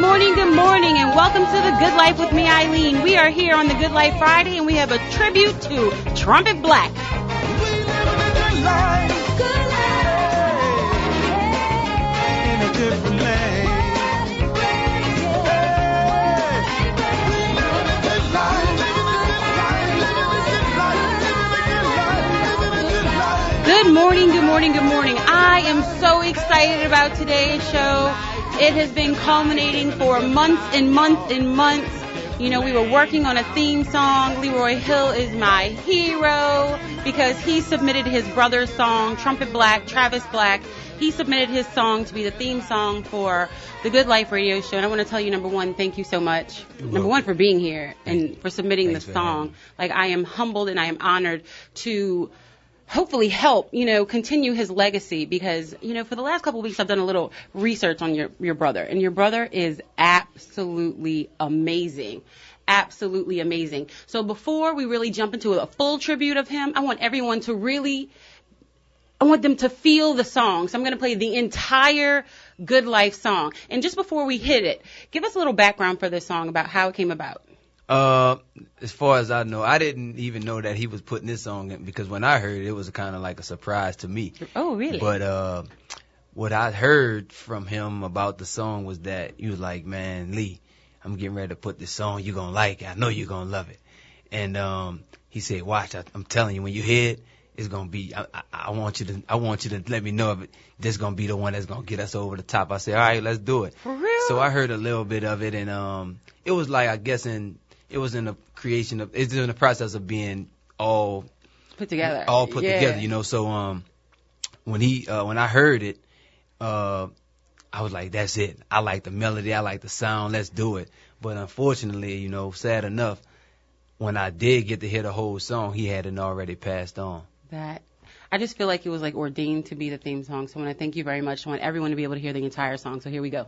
morning, and welcome to The Good Life with me, Eileen. We are here on The Good Life Friday, and we have a tribute to Trumpet Black. We live in a good life. Good life. In a different lane. Good morning. I am so excited about today's show. It has been culminating for months and months and months. You know, we were working on a theme song. Leroy Hill is my hero because he submitted his brother's song, Trumpet Black, Travis Black. He submitted his song to be the theme song for the Good Life radio show. And I want to tell you, number one, thank you so much. Number one, for being here and for submitting the song. Like, I am humbled and I am honored to hopefully help, continue his legacy because, for the last couple of weeks I've done a little research on your brother, and your brother is absolutely amazing. Absolutely amazing. So before we really jump into a full tribute of him, I want everyone to I want them to feel the song. So I'm going to play the entire Good Life song. And just before we hit it, give us a little background for this song about how it came about. As far as I know, I didn't even know that he was putting this song in because when I heard it, it was kind of like a surprise to me. Oh, really? But what I heard from him about the song was that he was like, man, Lee, I'm getting ready to put this song. You're going to like it. I know you're going to love it. And he said, watch, I'm telling you, when you hear it, it's going to be, I want you to let me know if this is going to be the one that's going to get us over the top. I said, all right, let's do it. For real? So I heard a little bit of it, and it was like, I guess it was in the process of being all put together. So when I heard it, I was like, that's it. I like the melody, I like the sound, let's do it. But unfortunately, sad enough, when I did get to hear the whole song, he hadn't already passed on. I just feel like it was like ordained to be the theme song. So I want to thank you very much. I want everyone to be able to hear the entire song. So here we go.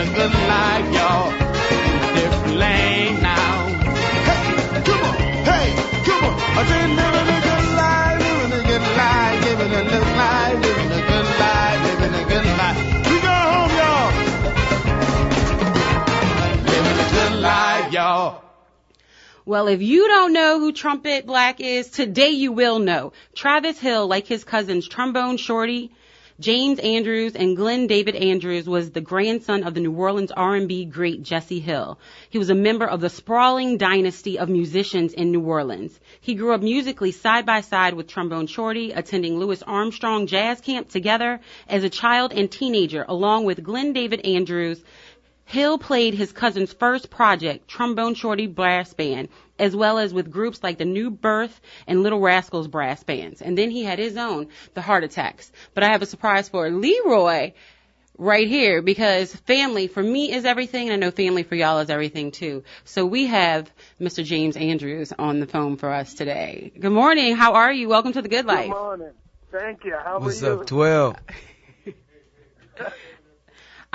a good life, y'all. In a different lane now. Hey, come on, I said living a good life, living a good life, living a good life, living a good life, living a good life. We go home, y'all. Living a good life, y'all. Well, if you don't know who Trumpet Black is, today you will know. Travis Hill, like his cousins Trombone Shorty, James Andrews, and Glenn David Andrews, was the grandson of the New Orleans R&B great Jesse Hill. He was a member of the sprawling dynasty of musicians in New Orleans. He grew up musically side by side with Trombone Shorty, attending Louis Armstrong Jazz Camp together as a child and teenager, along with Glenn David Andrews. Hill played his cousin's first project, Trombone Shorty Brass Band, as well as with groups like the New Birth and Little Rascals Brass Bands. And then he had his own, the Heart Attacks. But I have a surprise for Leroy right here, because family for me is everything, and I know family for y'all is everything too. So we have Mr. James Andrews on the phone for us today. Good morning. How are you? Welcome to The Good Life. Good morning. Thank you. How What's are you? up, 12?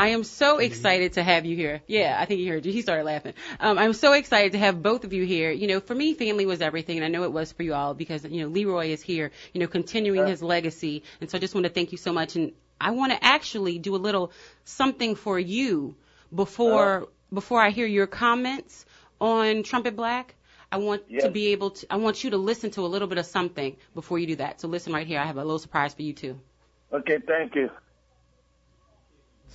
I am so excited to have you here. Yeah, I think he heard you. He started laughing. I'm so excited to have both of you here. You know, for me, family was everything, and I know it was for you all because, you know, Leroy is here, you know, continuing his legacy. And so I just want to thank you so much. And I want to actually do a little something for you before I hear your comments on Trumpet Black. I want to be able to, I want you to listen to a little bit of something before you do that. So listen right here. I have a little surprise for you, too. Okay, thank you.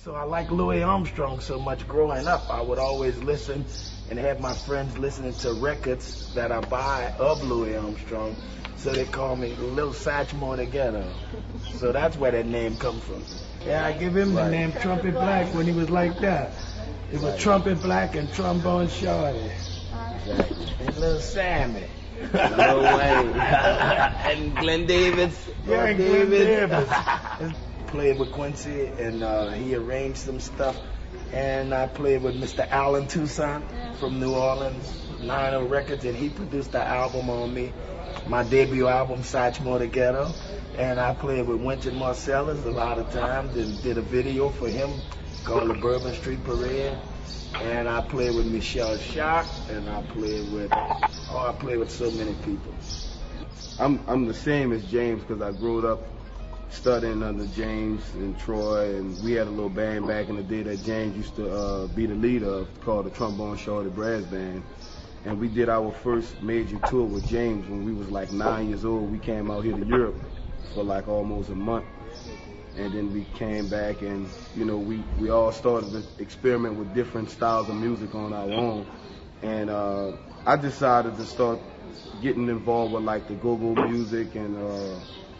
So I like Louis Armstrong so much growing up. I would always listen and have my friends listening to records that I buy of Louis Armstrong. So they call me Little Satchmo Together. So that's where that name comes from. Yeah, I give him the name Trumpet Black when he was like that. It was Trumpet Black and Trombone Shorty. And Little Sammy. No way. And Glenn Davis. Yeah, Glenn Davis. Played with Quincy, and he arranged some stuff. And I played with Mr. Allen Toussaint from New Orleans, 90 Records, and he produced the album on me, my debut album, Satchmo the Ghetto. And I played with Wynton Marsalis a lot of times and did a video for him called the Bourbon Street Parade. And I played with Michelle Shock, and I played with so many people. I'm the same as James because I grew up studying under James and Troy, and we had a little band back in the day that James used to be the leader of called the Trombone Shorty Brass Band. And we did our first major tour with James when we was like 9 years old. We came out here to Europe for like almost a month. And then we came back and, you know, we all started to experiment with different styles of music on our own. And I decided to start getting involved with like the go-go music and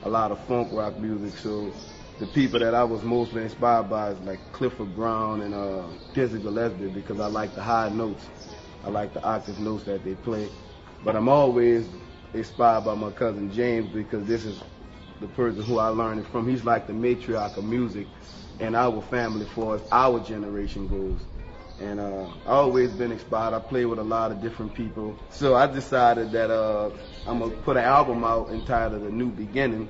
a lot of funk rock music. So the people that I was mostly inspired by is like Clifford Brown and Dizzy Gillespie, because I like the high notes. I like the octave notes that they play. But I'm always inspired by my cousin James, because this is the person who I learned it from. He's like the matriarch of music in our family for as our generation goes. And I've always been inspired. I play with a lot of different people. So I decided that I'm going to put an album out entitled A New Beginning.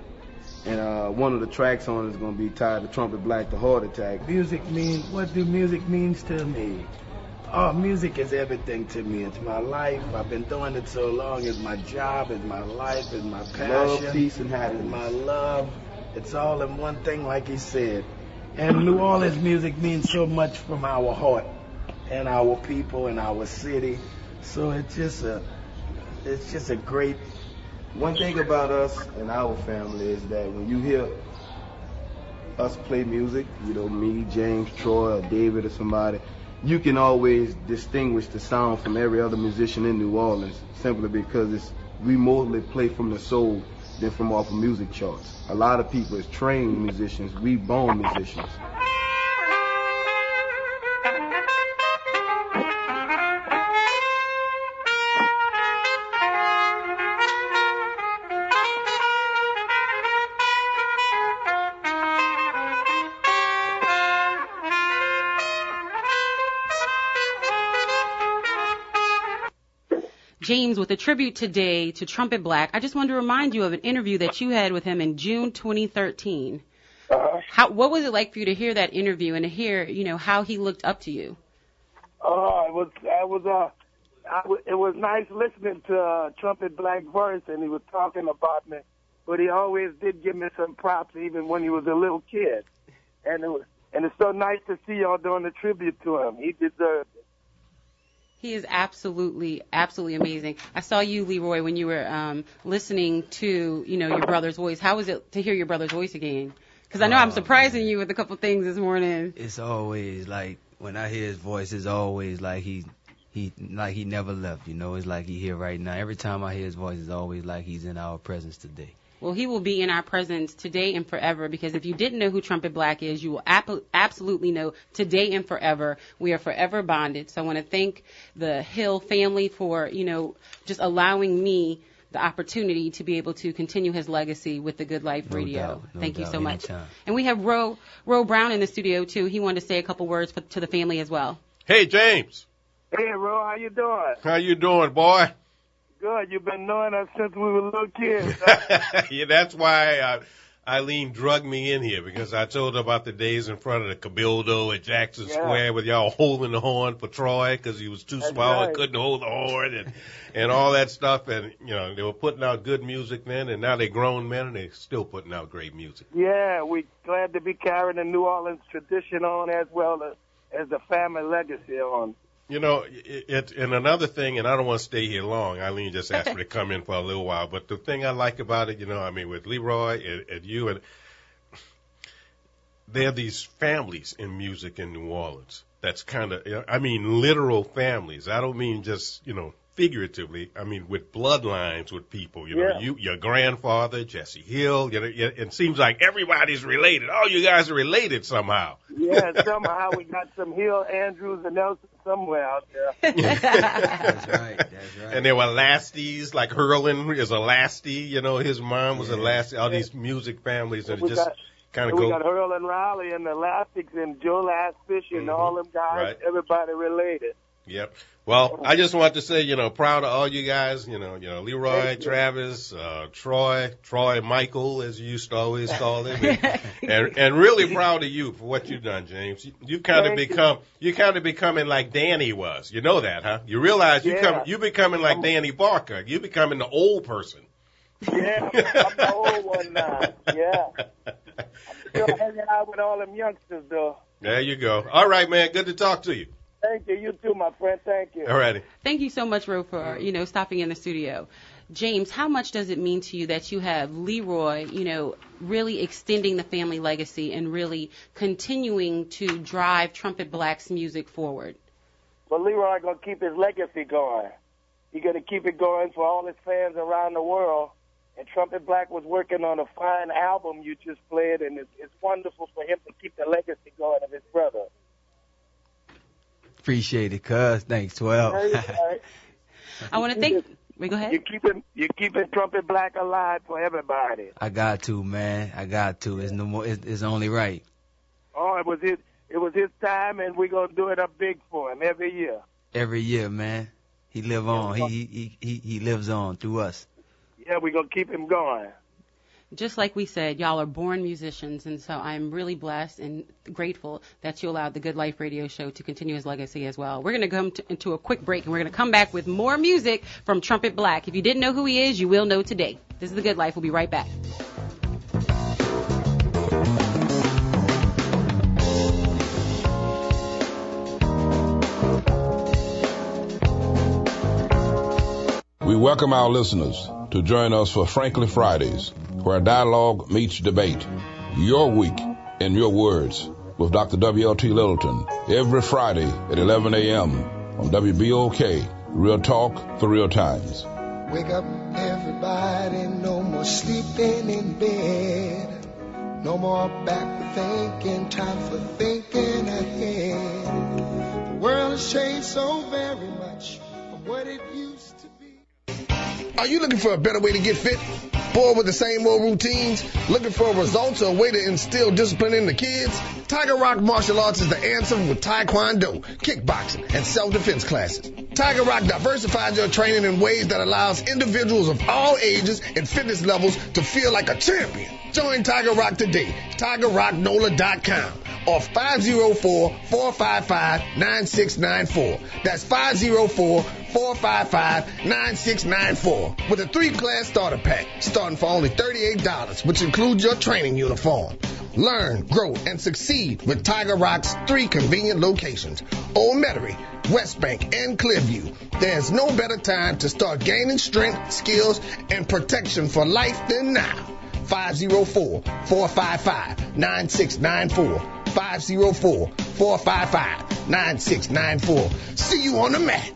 And one of the tracks on it is going to be titled Trumpet Black, The Heart Attack. What do music means to me? Oh, music is everything to me. It's my life. I've been doing it so long. It's my job. It's my life. It's my passion. Love, peace, and happiness. It's my love. It's all in one thing, like he said. And New Orleans music means so much from our heart and our people and our city. So it's just a great. One thing about us and our family is that when you hear us play music, you know, me, James, Troy, or David, or somebody, you can always distinguish the sound from every other musician in New Orleans, simply because we mostly play from the soul than from off of music charts. A lot of people is trained musicians, we born musicians. James, with a tribute today to Trumpet Black, I just wanted to remind you of an interview that you had with him in June 2013. What was it like for you to hear that interview and to hear, how he looked up to you? It was nice listening to Trumpet Black verse, and he was talking about me, but he always did give me some props, even when he was a little kid. And it's so nice to see y'all doing a tribute to him. He deserved it. He is absolutely, absolutely amazing. I saw you, Leroy, when you were listening to, your brother's voice. How was it to hear your brother's voice again? Because I know I'm surprising you with a couple things this morning. It's always like when I hear his voice, it's always like he never left. It's like he here right now. Every time I hear his voice, it's always like he's in our presence today. Well, he will be in our presence today and forever, because if you didn't know who Trumpet Black is, you will absolutely know today and forever. We are forever bonded. So I want to thank the Hill family for, just allowing me the opportunity to be able to continue his legacy with the Good Life Radio. Thank you so much. Anytime. And we have Ro Brown in the studio, too. He wanted to say a couple words to the family as well. Hey, James. Hey, Ro, how you doing? How you doing, boy? Good. You've been knowing us since we were little kids. Yeah, that's why Eileen drugged me in here, because I told her about the days in front of the Cabildo at Jackson Square with y'all holding the horn for Troy because he was too small and couldn't hold the horn and all that stuff. And, they were putting out good music then, and now they're grown men and they're still putting out great music. Yeah, we're glad to be carrying the New Orleans tradition on as well as the family legacy on. And another thing, and I don't want to stay here long. Eileen just asked me to come in for a little while. But the thing I like about it, with Leroy and you, and there are these families in music in New Orleans. That's kind of, literal families. I don't mean just, figuratively. I mean, with bloodlines with people. Your grandfather, Jesse Hill. It seems like everybody's related. All you guys are related somehow. Yeah, somehow we got some Hill, Andrews, and Nelson somewhere out there. That's right. And there were Lasties, like Hurlin is a Lastie. His mom was a Lastie. All these music families that just kind of go. We got Hurlin Riley and the Elastics and Joe Lastfisher and all them guys. Right. Everybody related. Yep. Well, I just want to say, proud of all you guys, Leroy, Travis, Troy Michael, as you used to always call him, and really proud of you for what you've done, James. You kind of becoming like Danny was. You know that, huh? You realize you becoming like Danny Barker. You becoming the old person. Yeah, I'm the old one now. Yeah. I'm still hanging out with all them youngsters, though. There you go. All right, man. Good to talk to you. Thank you. You too, my friend. Thank you. All righty. Thank you so much, Ro, for, stopping in the studio. James, how much does it mean to you that you have Leroy, really extending the family legacy and really continuing to drive Trumpet Black's music forward? Well, Leroy going to keep his legacy going. He's going to keep it going for all his fans around the world. And Trumpet Black was working on a fine album you just played, and it's wonderful for him to keep the legacy going of his brother. Appreciate it, cuz. Thanks, 12. I want to thank. Wait, go ahead. You're keeping Trumpet Black alive for everybody. I got to, man. I got to. It's no more. It's only right. Oh, it was his time, and we're gonna do it up big for him every year. Every year, man. He live on. He lives on through us. Yeah, we're gonna keep him going. Just like we said, y'all are born musicians, and so I'm really blessed and grateful that you allowed the Good Life Radio Show to continue his legacy as well. We're going to come into a quick break, and we're going to come back with more music from Trumpet Black. If you didn't know who he is, you will know today. This is The Good Life. We'll be right back. We welcome our listeners to join us for Frankly Fridays, where dialogue meets debate. Your week in your words with Dr. W.L.T. Littleton every Friday at 11 a.m. on WBOK, Real Talk for Real Times. Wake up, everybody, no more sleeping in bed. No more backward thinking, time for thinking ahead. The world has changed so very much from what it used to be. Are you looking for a better way to get fit? Bored with the same old routines? Looking for results or a way to instill discipline in the kids? Tiger Rock Martial Arts is the answer with Taekwondo, kickboxing, and self-defense classes. Tiger Rock diversifies your training in ways that allows individuals of all ages and fitness levels to feel like a champion. Join Tiger Rock today. TigerRockNola.com or 504-455-9694. That's 504-455-9694 with a 3-class starter pack starting for only $38, which includes your training uniform. Learn, grow, and succeed with Tiger Rock's 3 convenient locations: Old Metairie, West Bank, and Clearview. There's no better time to start gaining strength, skills, and protection for life than now. 504-455-9694. 504-455-9694. See you on the mat.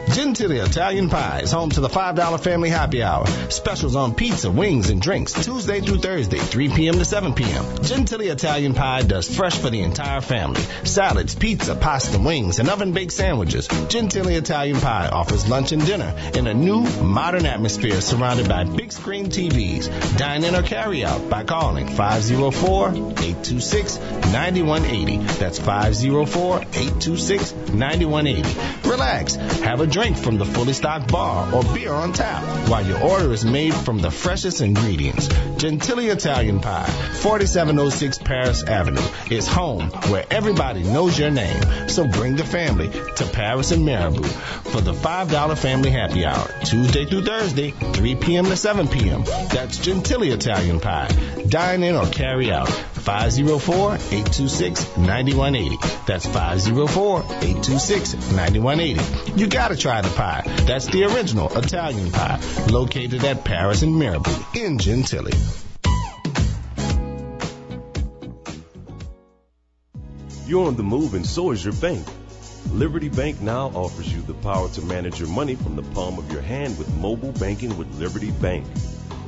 Gentili Italian Pie is home to the $5 Family Happy Hour. Specials on pizza, wings, and drinks Tuesday through Thursday, 3 p.m. to 7 p.m. Gentili Italian Pie does fresh for the entire family. Salads, pizza, pasta, wings, and oven-baked sandwiches. Gentili Italian Pie offers lunch and dinner in a new, modern atmosphere surrounded by big screen TVs. Dine in or carry out by calling 504-826-9180. That's 504-826-9180. Relax. Have a drink from the fully stocked bar or beer on tap while your order is made from the freshest ingredients. Gentili Italian Pie, 4706 Paris Avenue, is home where everybody knows your name. So bring the family to Paris and Marabou for the $5 Family Happy Hour, Tuesday through Thursday, 3 p.m. to 7 p.m. That's Gentili Italian Pie. Dine in or carry out. 504-826-9180. That's 504-826-9180. You gotta try the pie. That's the original Italian pie, located at Paris and Marabou in Gentili. You're on the move and so is your bank. Liberty Bank now offers you the power to manage your money from the palm of your hand with mobile banking with Liberty Bank.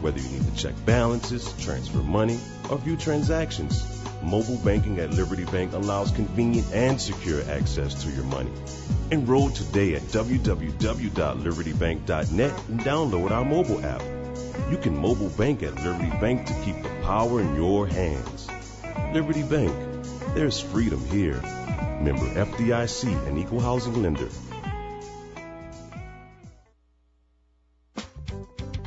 Whether you need to check balances, transfer money, or view transactions, mobile banking at Liberty Bank allows convenient and secure access to your money. Enroll today at www.libertybank.net and download our mobile app. You can mobile bank at Liberty Bank to keep the power in your hands. Liberty Bank. There's freedom here. Member FDIC and Equal Housing Lender.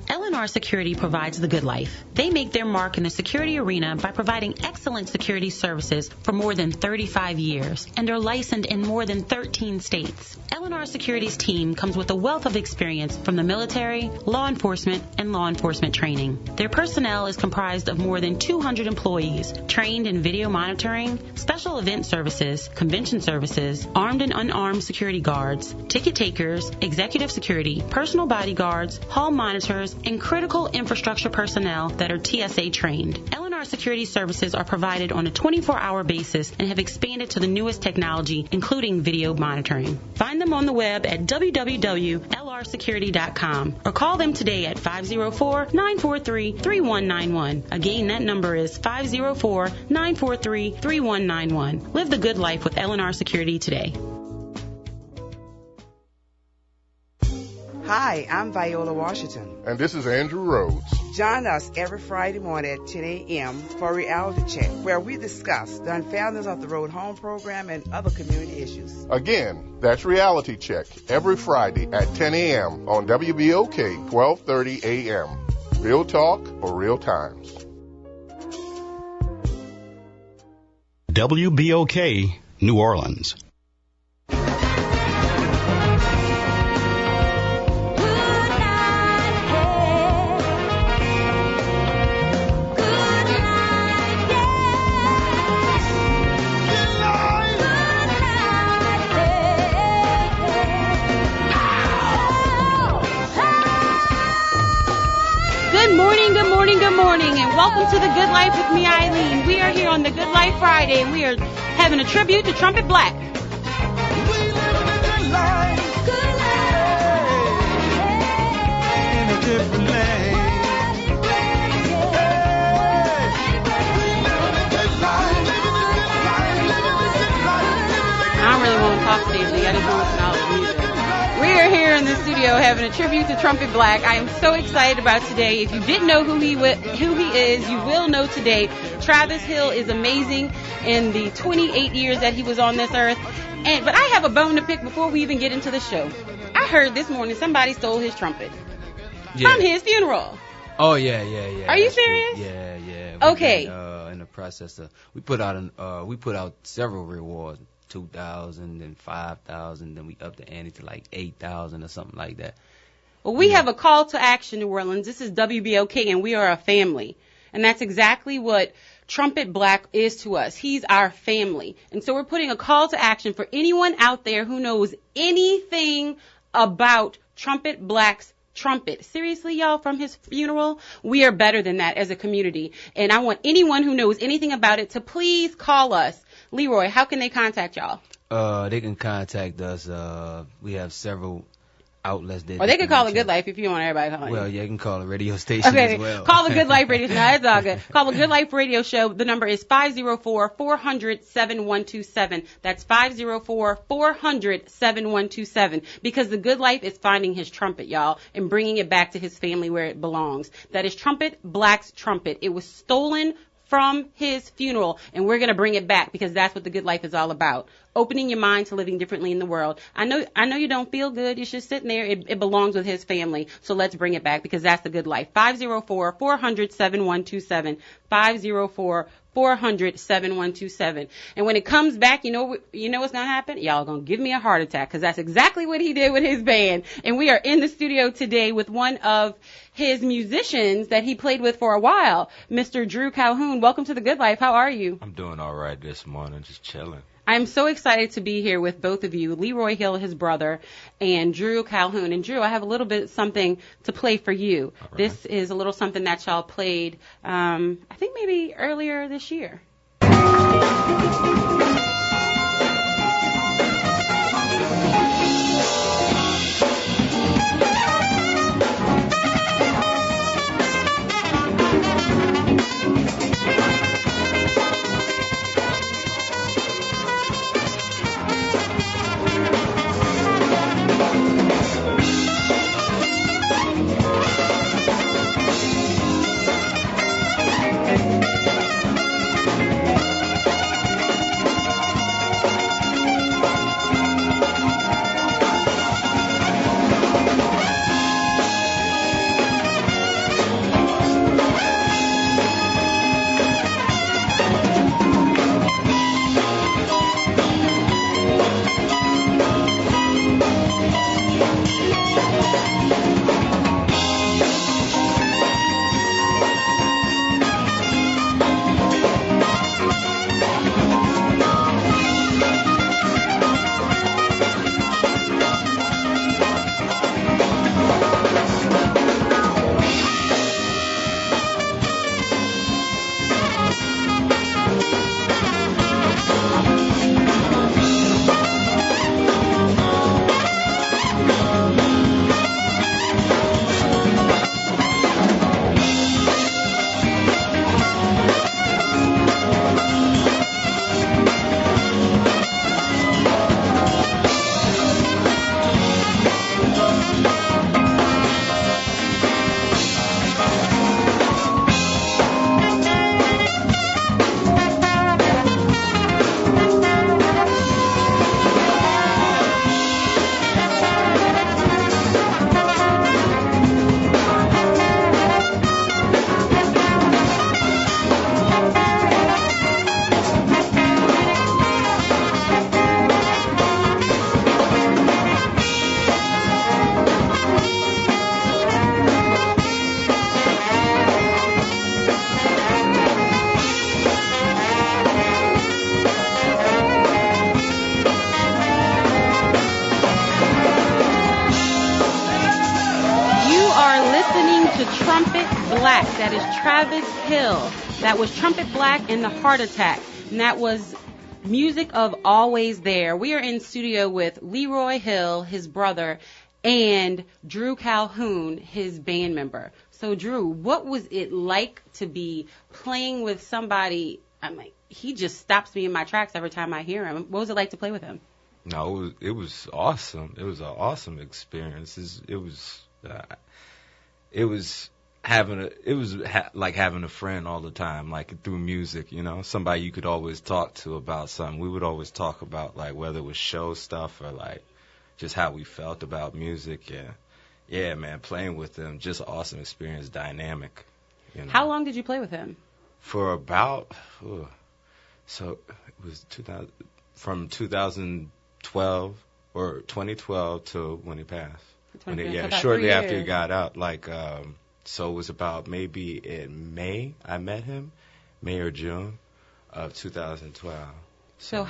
L&R Security provides the good life. They make their mark in the security arena by providing excellent security services for more than 35 years and are licensed in more than 13 states. L&R Security's team comes with a wealth of experience from the military, law enforcement, and law enforcement training. Their personnel is comprised of more than 200 employees trained in video monitoring, special event services, convention services, armed and unarmed security guards, ticket takers, executive security, personal bodyguards, hall monitors, and critical infrastructure personnel that are TSA trained. L&R Security services are provided on a 24-hour basis and have expanded to the newest technology, including video monitoring. Find them on the web at www.lrsecurity.com or call them today at 504-943-3191. Again, that number is 504-943-3191. Live the good life with L&R Security today. Hi, I'm Viola Washington. And this is Andrew Rhodes. Join us every Friday morning at 10 a.m. for Reality Check, where we discuss the Unfairness of the Road Home program and other community issues. Again, that's Reality Check every Friday at 10 a.m. on WBOK 1230 a.m. Real talk for real times. WBOK, New Orleans. Good morning, and welcome to The Good Life with me, Eileen. We are here on The Good Life Friday, and we are having a tribute to Trumpet Black. We live a good life, in a different land. I don't really want to talk today, so I just want to listen to all the music. We are here in the the studio having a tribute to Trumpet Black. I am so excited about today. If you didn't know who he is, you will know today. Travis Hill is amazing in the 28 years that he was on this earth. But I have a bone to pick before we even get into the show. I heard this morning somebody stole his trumpet from his funeral. Oh yeah. Are you serious? Yeah. Okay. In the process of, we put out several rewards, 2,000 and 5,000, then we upped the ante to like 8,000 or something like that. Well, we have a call to action, New Orleans. This is WBOK, and we are a family, and that's exactly what Trumpet Black is to us. He's our family, and so we're putting a call to action for anyone out there who knows anything about Trumpet Black's trumpet. Seriously, y'all, from his funeral, we are better than that as a community. And I want anyone who knows anything about it to please call us. Leroy, how can they contact y'all? They can contact us. We have several outlets. Or they can call the Good Life if you want everybody calling. Well, yeah, you can call the radio station as well. Call the Good Life radio show. No, it's all good. Call the Good Life radio show. The number is 504-400-7127. That's 504-400-7127. Because the Good Life is finding his trumpet, y'all, and bringing it back to his family where it belongs. That is Trumpet Black's trumpet. It was stolen from his funeral, and we're going to bring it back because that's what the Good Life is all about. Opening your mind to living differently in the world. I know you don't feel good. It's just sitting there. It belongs with his family. So let's bring it back because that's the Good Life. 504-400-7127. 504-400-7127. And when it comes back, you know what's going to happen? Y'all going to give me a heart attack because that's exactly what he did with his band. And we are in the studio today with one of his musicians that he played with for a while, Mr. Drew Calhoun. Welcome to the Good Life. How are you? I'm doing all right this morning, just chilling. I'm so excited to be here with both of you, Leroy Hill, his brother, and Drew Calhoun. And Drew, I have a little bit something to play for you. Right. This is a little something that y'all played, I think maybe earlier this year. Trumpet Black. That is Travis Hill. That was Trumpet Black and the Heart Attack. And that was music of Always There. We are in studio with Leroy Hill, his brother, and Drew Calhoun, his band member. So, Drew, what was it like to be playing with somebody? I'm like, he just stops me in my tracks every time I hear him. What was it like to play with him? No, it was awesome. It was an awesome experience. Like having a friend all the time, like through music, somebody you could always talk to about something. We would always talk about like whether it was show stuff or like just how we felt about music. Yeah, man, playing with them, just awesome experience, dynamic. How long did you play with him? For about, so it was from 2012 or 2012 to when he passed. Shortly after he got out, so it was about maybe in May I met him, May or June of 2012. So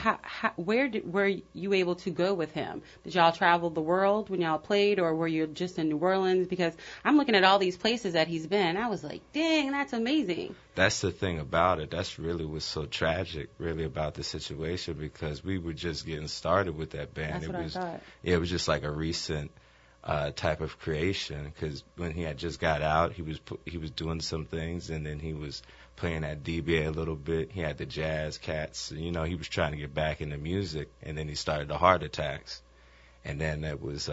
where were you able to go with him? Did y'all travel the world when y'all played, or were you just in New Orleans? Because I'm looking at all these places that he's been. I was like, dang, that's amazing. That's the thing about it. That's really what's so tragic, really, about the situation, because we were just getting started with that band. That's what I thought. Yeah, it was just like a recent type of creation, because when he had just got out, he was doing some things, and then he was playing at DBA a little bit. He had the jazz cats. He was trying to get back into music, and then he started the heart attacks. And then it was,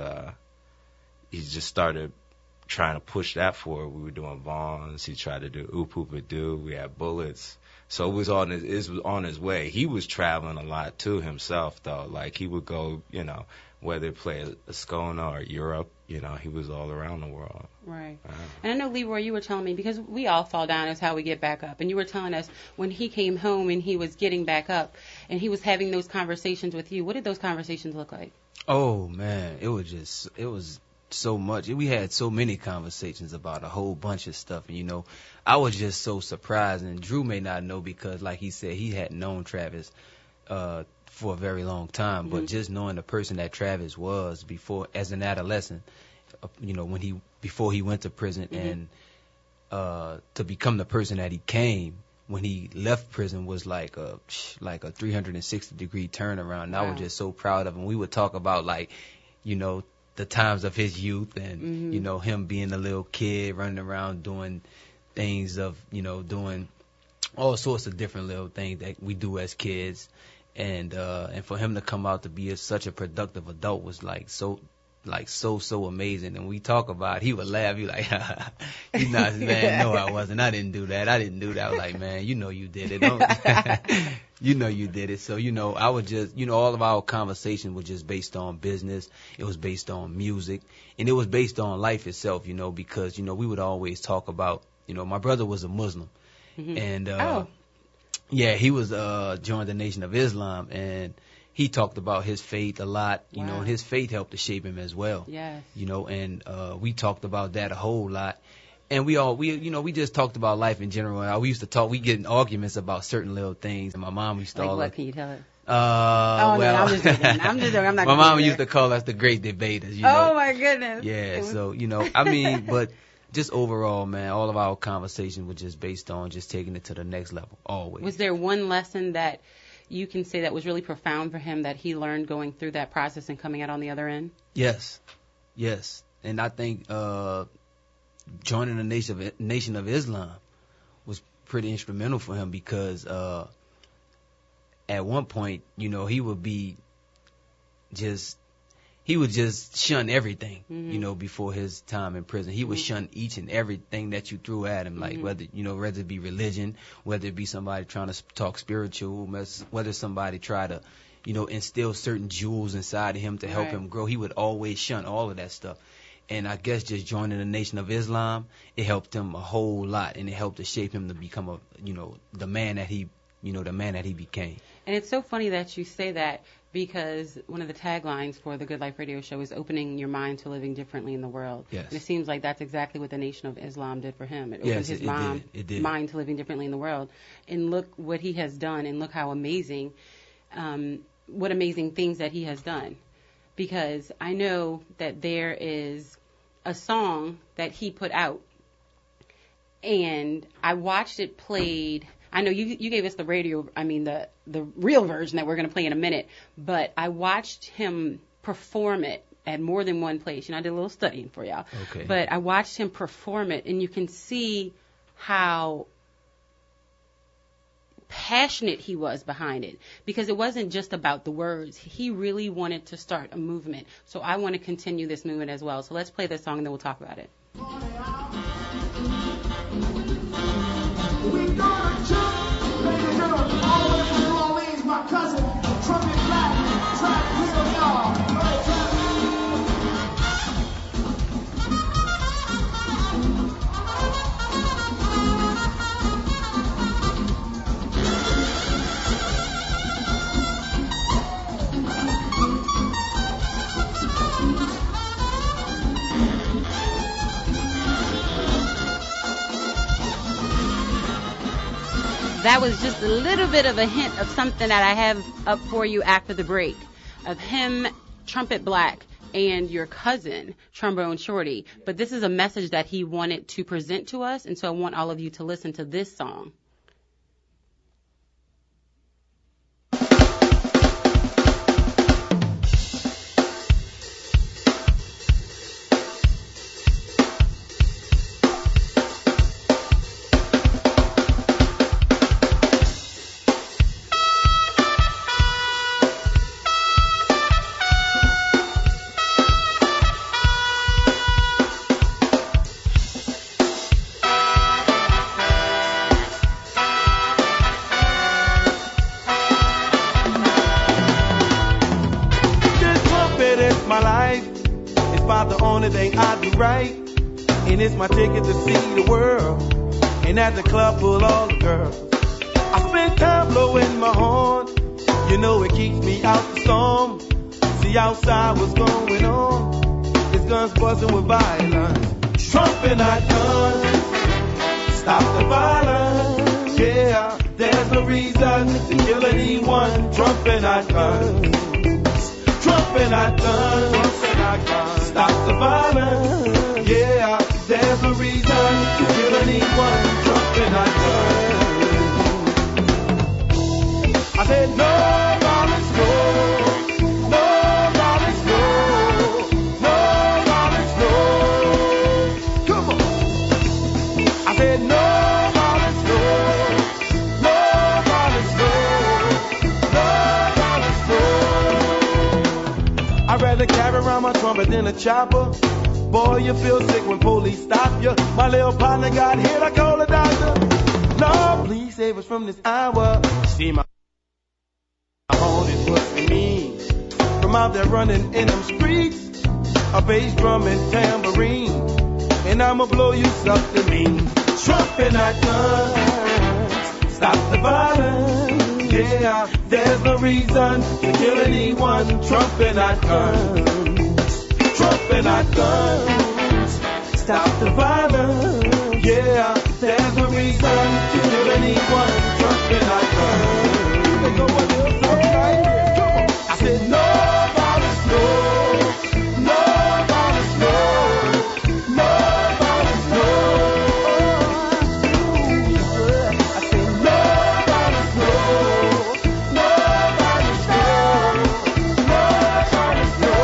he just started trying to push that forward. We were doing Vaughns. He tried to do Oop Oop A Doo. We had Bullets. So it was on his way. He was traveling a lot too himself, though. Like he would go, whether he played a Skona or Europe, he was all around the world. Right. And I know, Leroy, you were telling me, because we all fall down is how we get back up. And you were telling us when he came home and he was getting back up and he was having those conversations with you. What did those conversations look like? Oh, man, it was so much. We had so many conversations about a whole bunch of stuff. And, I was just so surprised. And Drew may not know because, like he said, he had known Travis for a very long time. But just knowing the person that Travis was before, as an adolescent, before he went to prison, and to become the person that he came when he left prison was like a 360-degree turnaround. And I was just so proud of him. We would talk about the times of his youth and him being a little kid running around doing things doing all sorts of different little things that we do as kids. And for him to come out to be such a productive adult was so amazing. And we talk about it, he would laugh. He like, you not, man, no, I wasn't. I didn't do that. I was like, man, you did it. Don't you did it. So, I would just, all of our conversation was just based on business. It was based on music, and it was based on life itself, because, we would always talk about, my brother was a Muslim, and yeah, he was joined the Nation of Islam, and he talked about his faith a lot, and his faith helped to shape him as well. Yes. And we talked about that a whole lot. And we just talked about life in general. We used to talk, we get in arguments about certain little things, and my mom used to what can you tell us? No, I'm just joking. I'm not my mom used to call us the great debaters, Oh my goodness. Yeah, so, but just overall, man, all of our conversation was just based on just taking it to the next level, always. Was there one lesson that you can say that was really profound for him that he learned going through that process and coming out on the other end? Yes. And I think joining the Nation of Islam was pretty instrumental for him because at one point, he would just shun everything, before his time in prison. He would shun each and everything that you threw at him, like whether it be religion, whether it be somebody trying to talk spiritual, whether somebody try to, instill certain jewels inside of him to help him grow. He would always shun all of that stuff. And I guess just joining the Nation of Islam, it helped him a whole lot, and it helped to shape him to become the man that he became. And it's so funny that you say that, because one of the taglines for the Good Life Radio Show is opening your mind to living differently in the world. Yes. And it seems like that's exactly what the Nation of Islam did for him. It opened his mind to living differently in the world. And look what he has done, and look how amazing, what amazing things that he has done. Because I know that there is a song that he put out, and I watched it played. I know you gave us the real version that we're going to play in a minute, but I watched him perform it at more than one place. I did a little studying for y'all. Okay. But I watched him perform it, and you can see how passionate he was behind it, because it wasn't just about the words. He really wanted to start a movement. So I want to continue this movement as well. So let's play this song and then we'll talk about it. We gonna jump, ladies and gentlemen, all the way from New Orleans, my cousin, Trumpet Black, trying to heal y'all. That was just a little bit of a hint of something that I have up for you after the break, of him, Trumpet Black, and your cousin, Trombone Shorty. But this is a message that he wanted to present to us, and so I want all of you to listen to this song. And it's my ticket to see the world. And at the club full all the girls. I spend time blowing my horn. You know it keeps me out the storm. See outside what's going on. It's guns buzzing with violence. Trumpet not guns. Stop the violence. Yeah, there's no reason to kill anyone. Trumpet not guns. Trumpet not guns. Trumpet not guns. Stop the violence. Yeah, there's no reason to kill anyone. Trumpet not guns. I said no violence, no. No violence, no. No violence, no. Come on. I said no violence, no. No violence, no. No violence, no. I'd rather carry around my trumpet than a chopper. Boy, you feel sick when police stop you. My little partner got hit, I call the doctor. Lord, please save us from this hour. See my heart is pushing me. From out there running in them streets, a bass drum and tambourine. And I'ma blow you something mean. Trumpet not guns. Stop the violence. Yeah, there's no reason to kill anyone. Trumpet not guns. Trumpet not guns. Stop the violence. Yeah, there's no reason to kill anyone. Trumpet not guns. You can go a little something right here. Come on. I said no violence, no. No violence, no. No violence, no. I said no violence, no. No violence, no. No violence, no.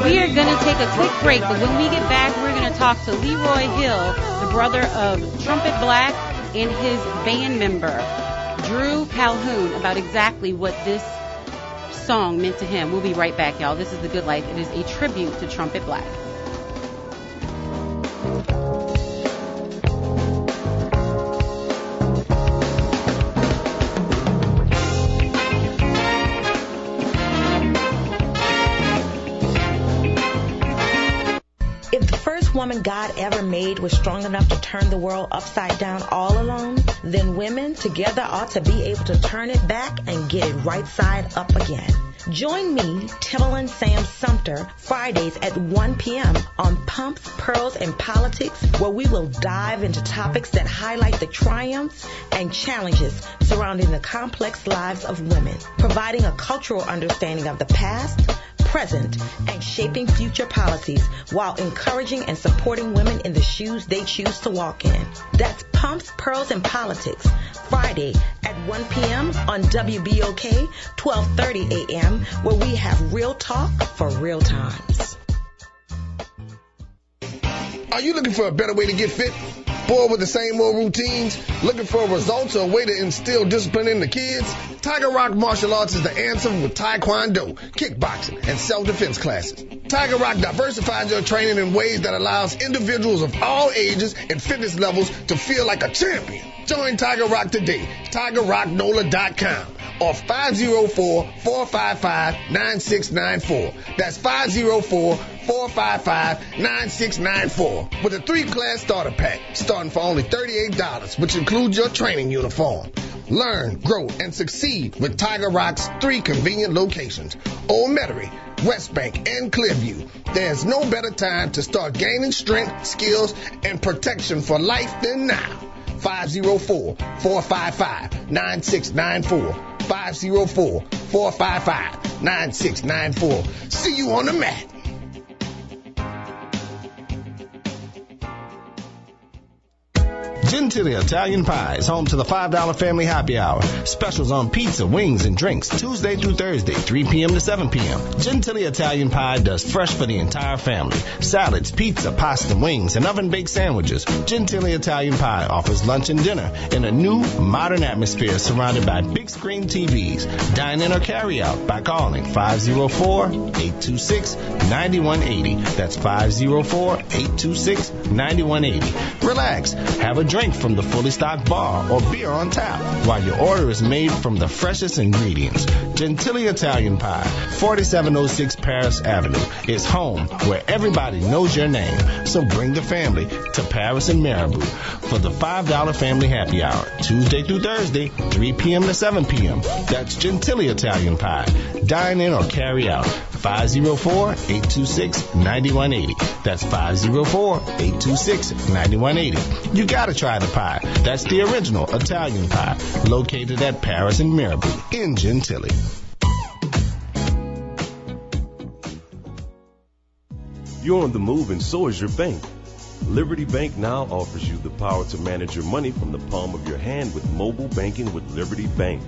We are going to take a quick break, but when we get back, we're going to talk to Leroy Hill, the brother of Trumpet Black, and his band member, Drew Calhoun, about exactly what this song meant to him. We'll be right back, y'all. This is The Good Life. It is a tribute to Trumpet Black. If the first woman God ever made was strong enough to turn the world upside down all alone, then women together ought to be able to turn it back and get it right side up again. Join me, Timberland Sam Sumter, Fridays at 1 p.m. on Pumps, Pearls, and Politics, where we will dive into topics that highlight the triumphs and challenges surrounding the complex lives of women, providing a cultural understanding of the past, present, and shaping future policies while encouraging and supporting women in the shoes they choose to walk in. That's Pumps, Pearls, and Politics, Friday at 1 p.m. on WBOK, 12:30 a.m., where we have real talk for real times. Are you looking for a better way to get fit? Bored with the same old routines? Looking for results or a way to instill discipline in the kids? Tiger Rock Martial Arts is the answer with Taekwondo, kickboxing, and self-defense classes. Tiger Rock diversifies your training in ways that allows individuals of all ages and fitness levels to feel like a champion. Join Tiger Rock today. TigerRockNola.com or 504-455-9694. That's 504-455-9694 with a 3-class starter pack starting for only $38, which includes your training uniform. Learn, grow, and succeed with Tiger Rock's 3 convenient locations: Old Metairie, West Bank, and Clearview. There's no better time to start gaining strength, skills, and protection for life than now. 504-455-9694. 504-455-9694. See you on the mat. Gentile Italian Pie is home to the $5 Family Happy Hour. Specials on pizza, wings, and drinks Tuesday through Thursday, 3 p.m. to 7 p.m. Gentile Italian Pie does fresh for the entire family. Salads, pizza, pasta, wings, and oven-baked sandwiches. Gentile Italian Pie offers lunch and dinner in a new, modern atmosphere surrounded by big screen TVs. Dine in or carry out by calling 504-826-9180. That's 504-826-9180. Relax. Have a drink from the fully stocked bar or beer on tap while your order is made from the freshest ingredients. Gentile Italian Pie, 4706 Paris Avenue, is home where everybody knows your name. So bring the family to Paris and Marabou for the $5 Family Happy Hour, Tuesday through Thursday, 3 p.m. to 7 p.m. That's Gentile Italian Pie. Dine in or carry out. 504-826-9180. That's 504-826-9180. You gotta try the pie. That's the original Italian pie, located at Paris and Marabou in Gentilly. You're on the move and so is your bank. Liberty Bank now offers you the power to manage your money from the palm of your hand with mobile banking with Liberty Bank.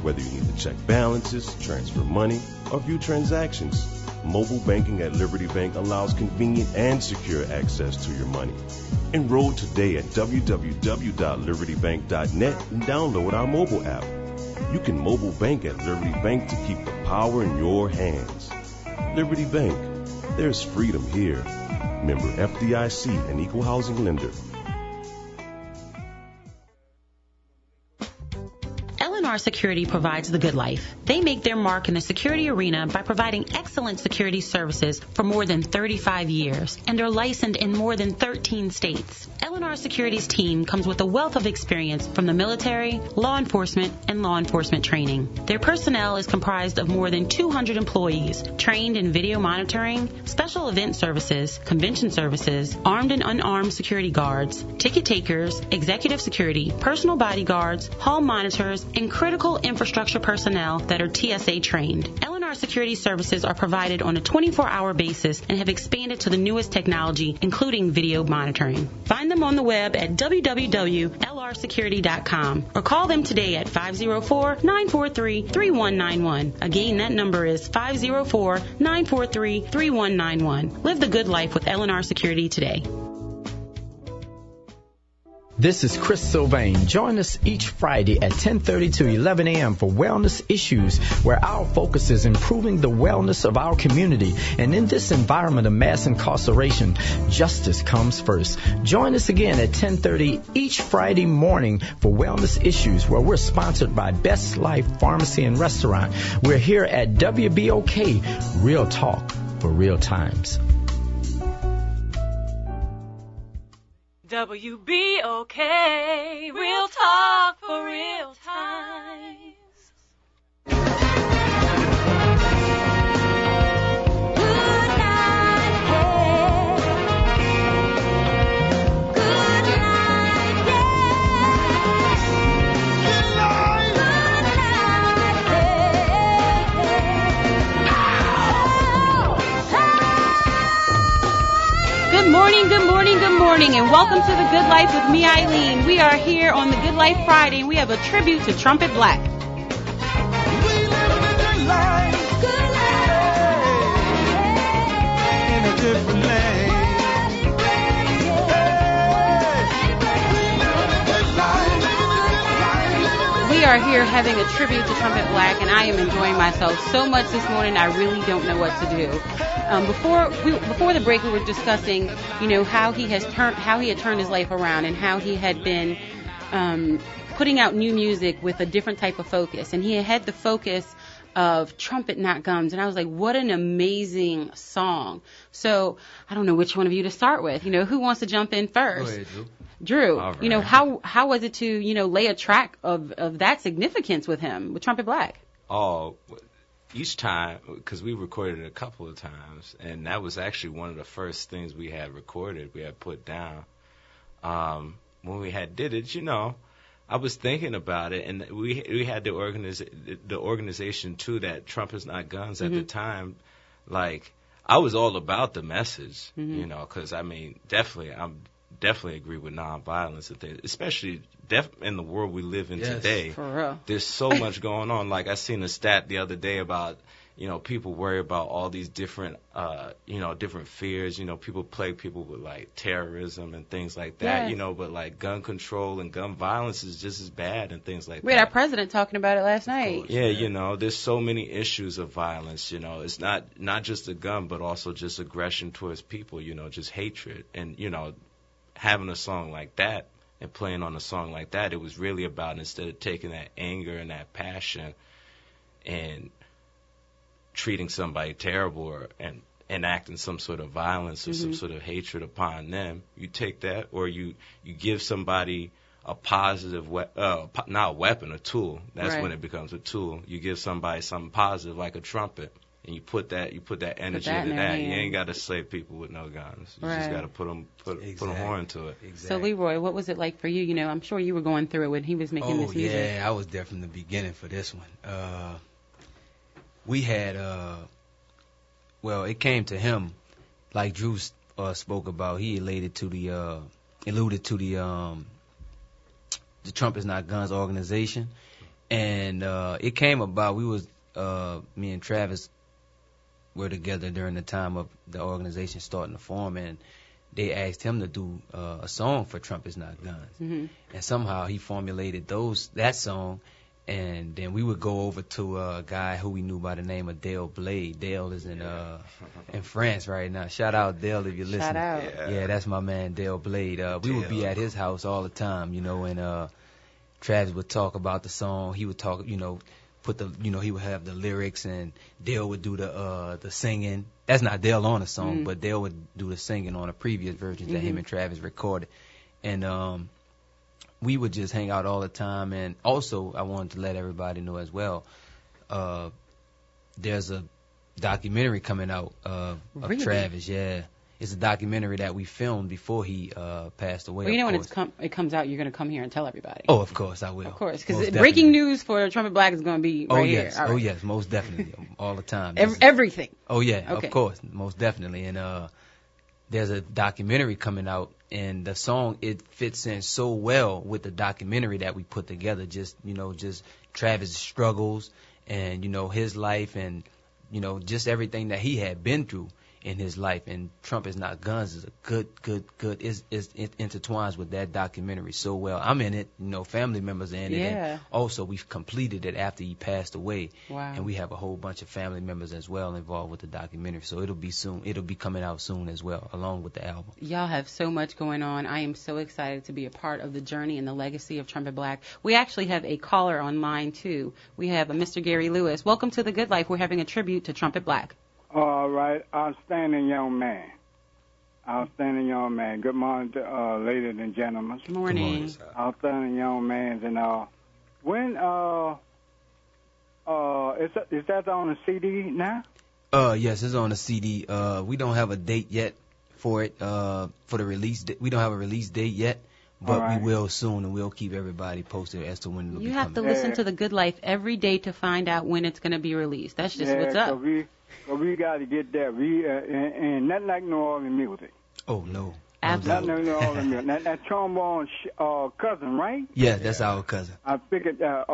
Whether you need to check balances, transfer money, or view transactions, mobile banking at Liberty Bank allows convenient and secure access to your money. Enroll today at www.libertybank.net and download our mobile app. You can mobile bank at Liberty Bank to keep the power in your hands. Liberty Bank. There's freedom here. Member FDIC and Equal Housing Lender. L&R Security provides the good life. They make their mark in the security arena by providing excellent security services for more than 35 years and are licensed in more than 13 states. L&R Security's team comes with a wealth of experience from the military, law enforcement, and law enforcement training. Their personnel is comprised of more than 200 employees trained in video monitoring, special event services, convention services, armed and unarmed security guards, ticket takers, executive security, personal bodyguards, hall monitors, and critical infrastructure personnel that are TSA trained. L&R Security services are provided on a 24-hour basis and have expanded to the newest technology, including video monitoring. Find them on the web at www.lrsecurity.com or call them today at 504-943-3191. Again, that number is 504-943-3191. Live the good life with L&R Security today. This is Chris Sylvain. Join us each Friday at 10:30 to 11 a.m. for Wellness Issues, where our focus is improving the wellness of our community. And in this environment of mass incarceration, justice comes first. Join us again at 10:30 each Friday morning for Wellness Issues, where we're sponsored by Best Life Pharmacy and Restaurant. We're here at WBOK, Real Talk for Real Times. WBOK, real talk for real times. Good night, yeah. Good night, yeah. Good night, yeah. Good morning, good morning, good morning, and welcome to The Good Life with me, Eileen. We are here on The Good Life Friday, and we have a tribute to Trumpet Black. We live in a good life. Good life. In a different land. We are here having a tribute to Trumpet Black, and I am enjoying myself so much this morning, I really don't know what to do. Before the break, we were discussing, how he had turned his life around and how he had been putting out new music with a different type of focus, and he had the focus of Trumpet, Not Guns, and I was like, what an amazing song. So I don't know which one of you to start with. Who wants to jump in first? Go ahead, Drew. All right. How was it to lay a track of that significance with him, with Trumpet Black? Oh, each time, because we recorded it a couple of times, and that was actually one of the first things we had recorded, we had put down. When we had did it, I was thinking about it, and we had the organization too, that Trumpet's Not Guns at the time. Like, I was all about the message, because definitely agree with nonviolence, especially in the world we live in today. For real. There's so much going on. Like, I seen a stat the other day about, people worry about all these different, different fears. People plague people with, like, terrorism and things like that, but, like, gun control and gun violence is just as bad and things like that. We had our president talking about it last night. Yeah, there's so many issues of violence, It's not just a gun, but also just aggression towards people, just hatred. And, having a song like that and playing on a song like that, it was really about, instead of taking that anger and that passion and treating somebody terrible or and enacting some sort of violence or some sort of hatred upon them, you take that, or you give somebody a positive not a weapon, a tool. That's when it becomes a tool. You give somebody something positive like a trumpet, and you put that energy into that. You ain't got to slay people with no guns. You just got to put a horn to it. Exactly. So Leroy, what was it like for you? I'm sure you were going through it when he was making this music. Yeah, I was there from the beginning for this one. We had it came to him, like Drew spoke about. He alluded to the Trumpet's Not Guns organization, and it came about. We was me and Travis were together during the time of the organization starting to form, and they asked him to do a song for Trumpet's Not Guns, and somehow he formulated that song, and then we would go over to a guy who we knew by the name of Dale Blade. Dale is in France right now. Shout out Dale if you're listening. Shout out. Yeah, that's my man Dale Blade. We would be at his house all the time, and Travis would talk about the song. He would talk, he would have the lyrics, and Dale would do the singing. That's not Dale on the song, but Dale would do the singing on the previous versions that him and Travis recorded. And we would just hang out all the time. And also, I wanted to let everybody know as well, there's a documentary coming out of Travis. Yeah. It's a documentary that we filmed before he passed away. Well, when it comes out, you're going to come here and tell everybody. Oh, of course, I will. Of course, because breaking news for Trumpet Black is going to be right here. Oh, yes, most definitely, all the time. Everything. Oh, yeah, okay. Of course, most definitely. And there's a documentary coming out, and the song, it fits in so well with the documentary that we put together. Just Travis' struggles and, his life and, just everything that he had been through. in his life. And Trumpet's Not Guns is a good, it intertwines with that documentary so well. I'm in it, family members are in it. And also, we've completed it after he passed away. Wow. And we have a whole bunch of family members as well involved with the documentary. So it'll be coming out soon as well, along with the album. Y'all have so much going on. I am so excited to be a part of the journey and the legacy of Trumpet Black. We actually have a caller online, too. We have a Mr. Gary Lewis. Welcome to The Good Life. We're having a tribute to Trumpet Black. All right. Outstanding young man. Outstanding young man. Good morning, ladies and gentlemen. Good morning. Outstanding young man. And when is that on the CD now? Yes, it's on the CD. We don't have a date yet for it, for the release. We don't have a release date yet, but we will soon, and we'll keep everybody posted as to when it'll be coming. You have to listen to The Good Life every day to find out when it's going to be released. That's just what's up. We got to get that. And nothing like New Orleans music. Oh, no. Absolutely. Nothing like New Orleans music. That trombone cousin, right? Yeah, that's our cousin. I figured that.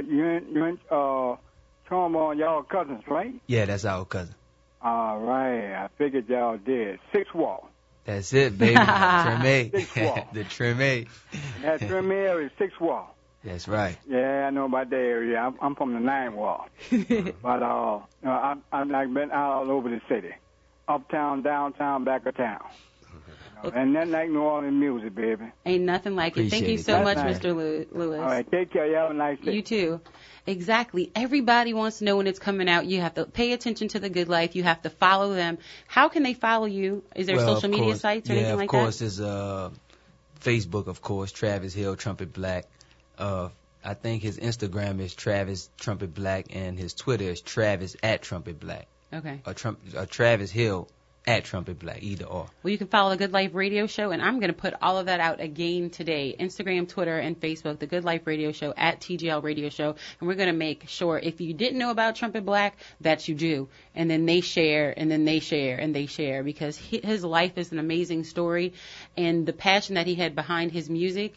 You and trombone, y'all cousins, right? Yeah, that's our cousin. All right. I figured y'all did. 6 wall. That's it, baby. Trump 6 wall. The Trump 8. That Trump area is 6 wall. That's right. Yeah, I know about that area. I'm from the 9 wall. But I've been all over the city. Uptown, downtown, back of town. And nothing like New Orleans music, baby. Ain't nothing like it. Thank you so much, Mr. Lewis. All right, take care. You have a nice day. You too. Exactly. Everybody wants to know when it's coming out. You have to pay attention to The Good Life. You have to follow them. How can they follow you? Is there social media sites or anything like that? Yeah, of course. There's Facebook, of course, Travis Hill, Trumpet Black. I think his Instagram is Travis Trumpet Black, and his Twitter is Travis @Trumpet Black. Okay. Or Travis Hill @Trumpet Black, either or. Well, you can follow The Good Life Radio Show, and I'm going to put all of that out again today. Instagram, Twitter, and Facebook, The Good Life Radio Show, @TGL Radio Show. And we're going to make sure, if you didn't know about Trumpet Black, that you do. And then they share, and then they share, and they share, because his life is an amazing story, and the passion that he had behind his music,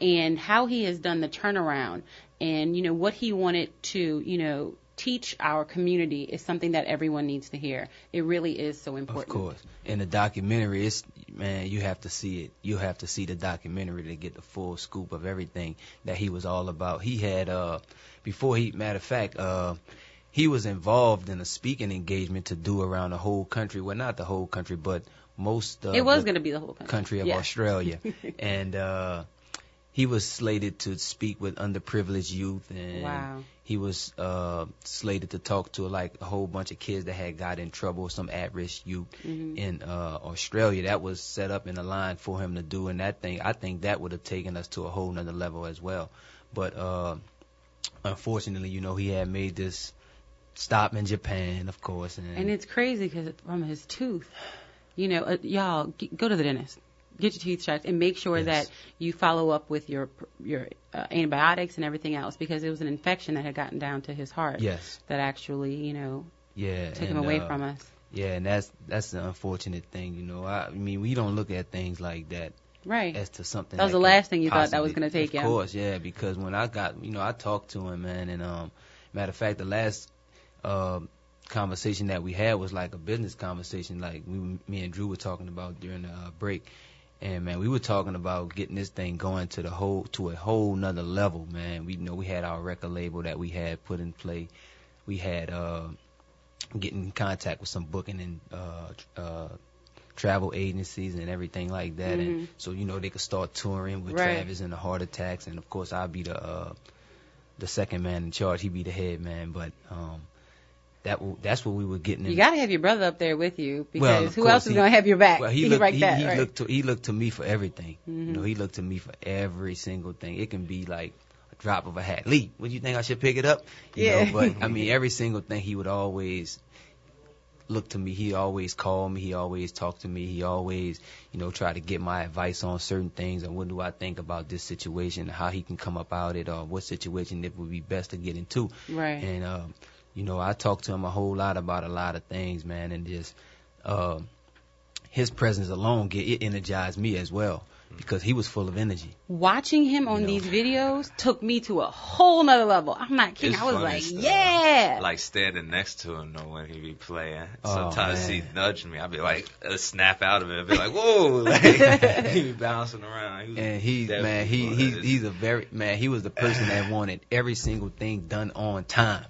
and how he has done the turnaround, and, what he wanted to, teach our community is something that everyone needs to hear. It really is so important. Of course. In the documentary, you have to see it. You have to see the documentary to get the full scoop of everything that he was all about. He had, matter of fact, he was involved in a speaking engagement to do around the whole country. Well, not the whole country, but most of it was going to be the whole country of Australia. And he was slated to speak with underprivileged youth, and he was slated to talk to a whole bunch of kids that had got in trouble, some at-risk youth in Australia. That was set up in a line for him to do, and I think that would have taken us to a whole nother level as well. But unfortunately, he had made this stop in Japan, of course. And it's crazy because from his tooth, y'all, go to the dentist. Get your teeth checked and make sure that you follow up with your antibiotics and everything else, because it was an infection that had gotten down to his heart. Yes. That actually, took him away from us. Yeah, and that's the unfortunate thing. I mean, we don't look at things like that. Right. As to something that was the last thing you thought that was going to take you. Of course, yeah, because when I got, I talked to him, man, and matter of fact, the last conversation that we had was like a business conversation, like me and Drew were talking about during the break. And man, we were talking about getting this thing going to a whole nother level, man. We had our record label that we had put in play. We had getting in contact with some booking and travel agencies and everything like that, and so they could start touring with Travis and the Heart Attacks, and of course I'll be the second man in charge. He'd be the head man, but that's what we were getting. You got to have your brother up there with you, because who else is going to have your back? Well, he looked to me for everything. He looked to me for every single thing. It can be like a drop of a hat. Lee, would you think I should pick it up? You know, but I mean, every single thing, he would always look to me. He always called me. He always talked to me. He always, try to get my advice on certain things, and what do I think about this situation, how he can come up out it, or what situation it would be best to get into. Right. And I talked to him a whole lot about a lot of things, man, and just his presence alone, it energized me as well, because he was full of energy. Watching him on these videos took me to a whole nother level. I'm not kidding. It's I was funny like, stuff. yeah. Like standing next to him though when he be playing. Oh, Sometimes man. he nudge me. I'd be like, snap out of it. I'd be like, whoa, like he be bouncing around. And he's a very he was the person that wanted every single thing done on time.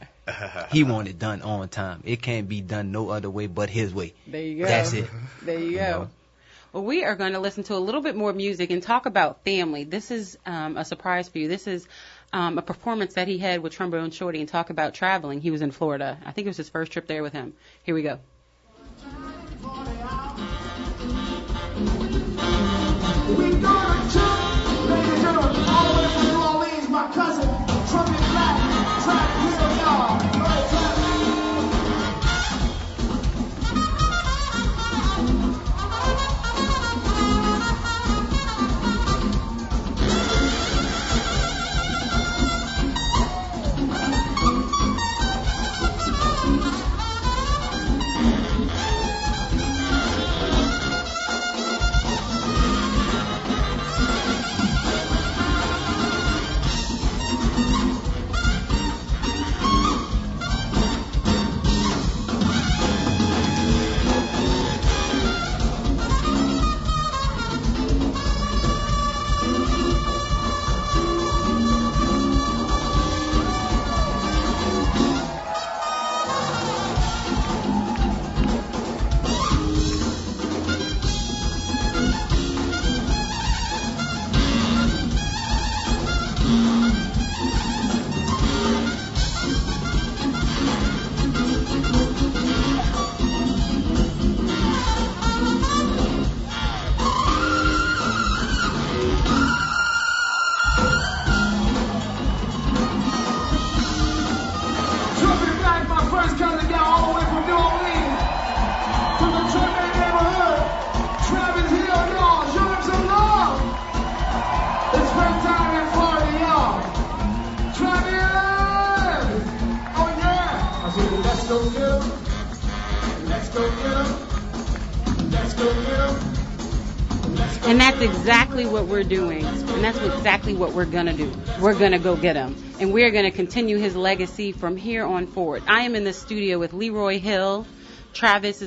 He wanted it done on time. It can't be done no other way but his way. There you go. That's it. There you go. Well, we are going to listen to a little bit more music and talk about family. This is a surprise for you. This is a performance that he had with Trombone Shorty and talk about traveling. He was in Florida. I think it was his first trip there with him. Here we go. We gonna jump, ladies and gentlemen, all the way from New Orleans, my cousin, Trumpet Black, Trumpet Hill, y'all. Go ahead, Trumpet. And that's exactly what we're doing. And that's exactly what we're going to do. We're going to go get him. And we're going to continue his legacy from here on forward. I am in the studio with Leroy Hill, Travis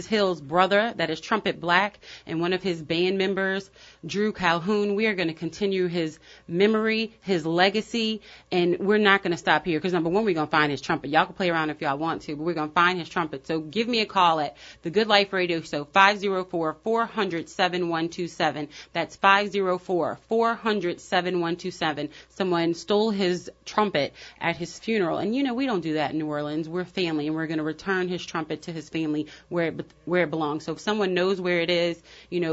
Hill's brother, that is Trumpet Black, and one of his band members, Drew Calhoun. We are going to continue his memory, his legacy, and we're not going to stop here because, number one, we're going to find his trumpet. Y'all can play around if y'all want to, but we're going to find his trumpet. So give me a call at the Good Life Radio Show, 504-400-7127. That's 504-400-7127. Someone stole his trumpet at his funeral, and we don't do that in New Orleans. We're family, and we're going to return his trumpet to his family where it belongs. So if someone knows where it is,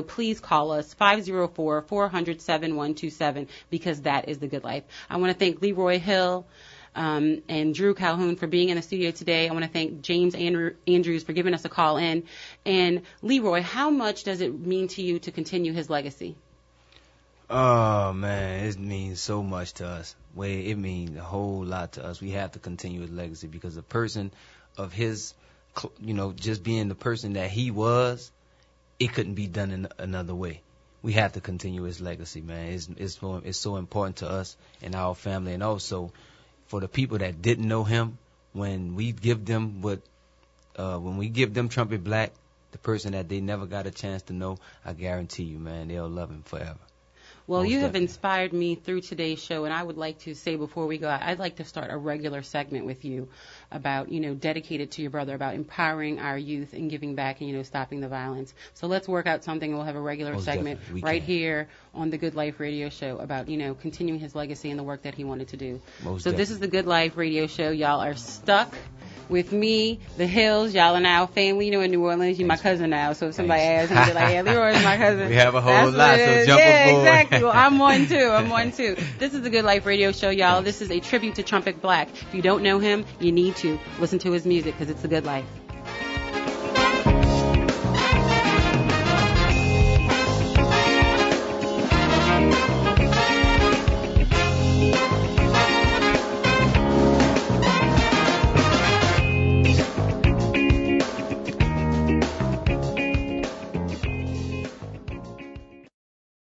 please call us 504-400-7127 because that is the good life. I want to thank Leroy Hill and Drew Calhoun for being in the studio today. I want to thank James Andrews for giving us a call in. And Leroy, how much does it mean to you to continue his legacy? Oh man, it means so much to us. It means a whole lot to us. We have to continue his legacy because the person of his just being the person that he was, it couldn't be done in another way. We have to continue his legacy, man. It's so important to us and our family, and also for the people that didn't know him. When we give them Trumpet Black, the person that they never got a chance to know, I guarantee you, man, they'll love him forever. Well, you have inspired me through today's show, and I would like to say before we go out, I'd like to start a regular segment with you about, dedicated to your brother, about empowering our youth and giving back and, stopping the violence. So let's work out something. We'll have a regular segment right here on the Good Life Radio Show about, continuing his legacy and the work that he wanted to do. This is the Good Life Radio Show. Y'all are stuck with me, the Hills. Y'all are now family. In New Orleans, you're my cousin now. So if somebody asks, I'm be like, yeah, Leroy's my cousin. We have a whole lot, so jump aboard. Exactly. Well, I'm one too. This is the Good Life Radio Show, y'all. This is a tribute to Trumpet Black. If you don't know him, you need to listen to his music because it's the good life.